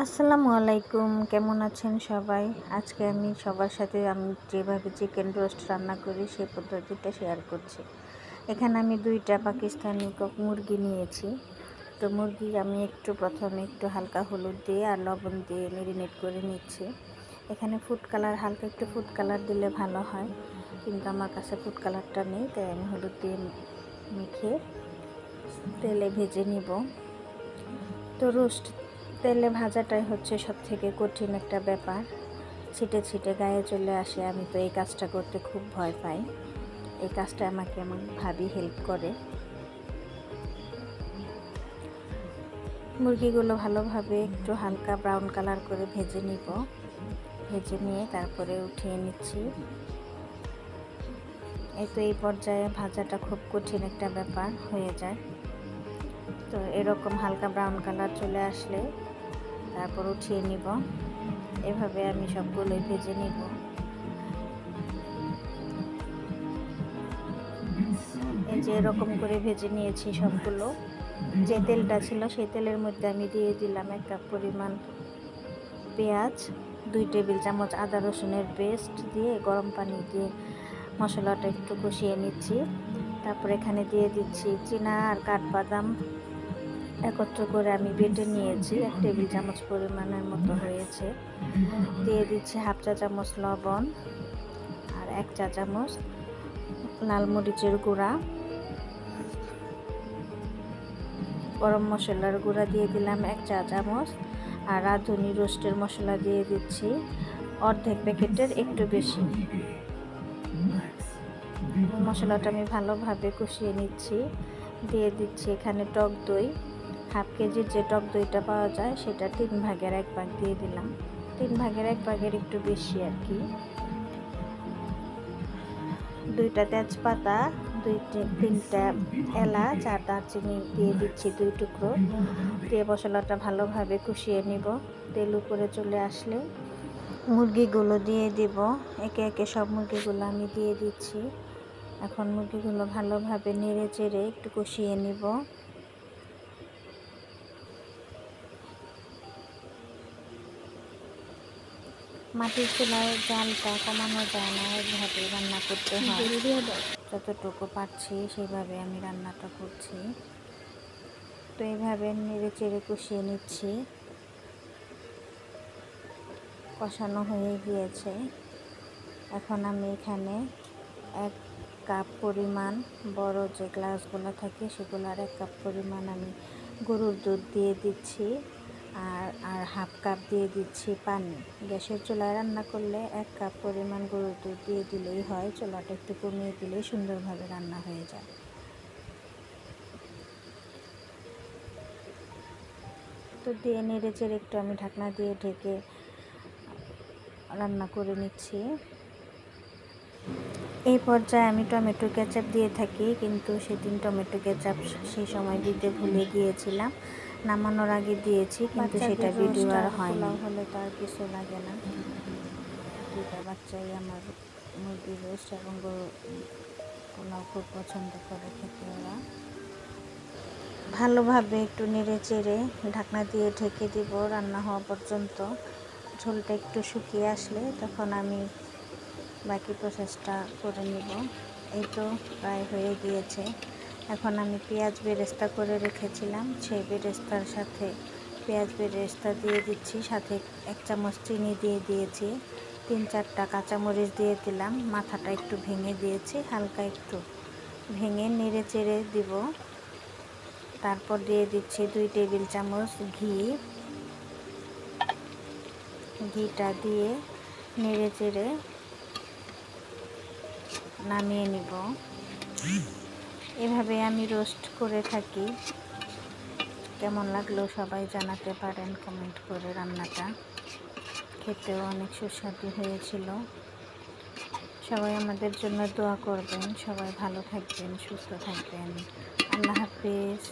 আসসালামু আলাইকুম, কেমন আছেন সবাই? আজকে আমি সবার সাথে আমি যেভাবে চিকেন রোস্ট রান্না করি সেই পদ্ধতিটা শেয়ার করছি। এখানে আমি 2টা পাকিস্তানি কক মুরগি নিয়েছি। তো মুরগি আমি প্রথমে একটু হালকা হলুদ দিয়ে আর লবণ দিয়ে মেরিনেট করে নিচ্ছি। এখানে হালকা একটু ফুড কালার দিলে ভালো হয়, কিন্তু আমার কাছে ফুড কালারটা নেই, তাই আমি হলুদ দিয়ে মেখে তেলে ভেজে নিব। তো তেলে ভাজাটাই হচ্ছে সব থেকে কঠিন একটা ব্যাপার। ছিটে ছিটে গায়ে চলে আসে, আমি তো এই কাজটা করতে খুব ভয় পাই। এই কাজটা আমাকে আমার ভাবি হেল্প করে। মুরগিগুলো ভালোভাবে একটু হালকা ব্রাউন কালার করে ভেজে নিয়ে তারপরে উঠিয়ে নিচ্ছি। এই পর্যায়ে ভাজাটা খুব কঠিন একটা ব্যাপার হয়ে যায়। তো এরকম হালকা ব্রাউন কালার চলে আসলে তারপর উঠিয়ে নিব। এভাবে আমি সবগুলোই ভেজে নিব। এই যে এরকম করে ভেজে নিয়েছি সবগুলো। যে তেলটা ছিল সেই তেলের মধ্যে আমি দিয়ে দিলাম 1 কাপ পরিমাণ পেঁয়াজ, 2 টেবিল চামচ আদা রসুনের পেস্ট দিয়ে গরম পানি দিয়ে মশলাটা একটু কষিয়ে নিচ্ছি। তারপর এখানে দিয়ে দিচ্ছি চীনা আর কাঠবাদাম একত্র করে আমি বেটে নিয়েছি, 1 টেবিল চামচ পরিমাণের মতো হয়েছে। দিয়ে দিচ্ছি হাফ চা চামচ লবণ আর 1 চা চামচ লাল মরিচের গুঁড়া। গরম মশলার গুঁড়া দিয়ে দিলাম 1 চা চামচ আর রাঁধুনি রোস্টের মশলা দিয়ে দিচ্ছি অর্ধেক প্যাকেটের একটু বেশি। মশলাটা আমি ভালোভাবে কষিয়ে নিচ্ছি। দিয়ে দিচ্ছি এখানে টক দই, হাফ কেজির যে টক দইটা পাওয়া যায় সেটা 3 ভাগের 1 ভাগ দিয়ে দিলাম। 3 ভাগের 1 ভাগের একটু বেশি আর কি। 2টা তেজপাতা, 3টা এলাচ আর দারচিনি দিয়ে দিচ্ছি 2 টুকরো। দিয়ে মশলাটা ভালোভাবে কষিয়ে নিব। তেল উপরে চলে আসলে মুরগিগুলো দিয়ে দিব। একে একে সব মুরগিগুলো আমি দিয়ে দিচ্ছি। এখন মুরগিগুলো ভালোভাবে নেড়ে চেড়ে একটু কষিয়ে নিব। মাটির চুলার জালটা কমানো যায় না, এইভাবে রান্না করতে হয়। যতটুকু পারছি সেভাবে আমি রান্নাটা করছি। তো এইভাবে নেড়ে চেড়ে কষিয়ে নিচ্ছি। কষানো হয়ে গিয়েছে। এখন আমি এখানে 1 কাপ পরিমাণ বড় যে গ্লাসগুলো থাকে সেগুলোর 1 কাপ পরিমাণ আমি গরুর দুধ দিয়ে দিচ্ছি আর হাফ কাপ দিয়ে দিচ্ছি পানি। গ্যাসের চুলায় রান্না করলে 1 কাপ পরিমাণ গরুর দুধ দিয়ে দিলেই হয়, চুলাটা একটু কমিয়ে দিলেই সুন্দরভাবে রান্না হয়ে যায়। তো দিয়ে নেড়ে চেড়ে একটু আমি ঢাকনা দিয়ে ঢেকে রান্না করে নিচ্ছি। এই পর্যায়ে আমি টমেটো কেচাপ দিয়ে থাকি, কিন্তু সেদিন টমেটো কেচাপ সেই সময় দিতে ভুলে গিয়েছিলাম। নামানোর আগে দিয়েছি, কিন্তু সেটা ভিডিও আর হয়নি। হলে তো আর কিছু লাগে না। 2টা বাচ্চাই আমার মুরগির রোস্ট এবং পোলাও খুব পছন্দ করে খেতে। ওরা ভালোভাবে একটু নেড়ে চেড়ে ঢাকনা দিয়ে ঢেকে দিব রান্না হওয়া পর্যন্ত। ঝোলটা একটু শুকিয়ে আসলে তখন আমি বাকি প্রসেসটা করে নিব। এই তো প্রায় হয়ে গিয়েছে। এখন আমি পেঁয়াজ বেরেস্তা করে রেখেছিলাম, সেই বেরেস্তার সাথে পেঁয়াজ বেরেস্তা দিয়ে দিচ্ছি, সাথে 1 চামচ চিনি দিয়ে দিয়েছি, 3-4টা কাঁচামরিচ দিয়ে দিলাম, মাথাটা একটু ভেঙে দিয়েছি, হালকা একটু ভেঙে নেড়ে চেড়ে দিব। তারপর দিয়ে দিচ্ছি 2 টেবিল চামচ ঘিটা দিয়ে নেড়ে চেড়ে নামিয়ে নিব। এভাবে আমি রোস্ট করে থাকি। কেমন লাগলো সবাই জানাতে পারেন কমেন্ট করে। রান্নাটা খেতেও অনেক সুস্বাদু হয়েছিল। সবাই আমাদের জন্য দোয়া করবেন। সবাই ভালো থাকবেন, সুস্থ থাকবেন। আল্লাহ হাফেজ।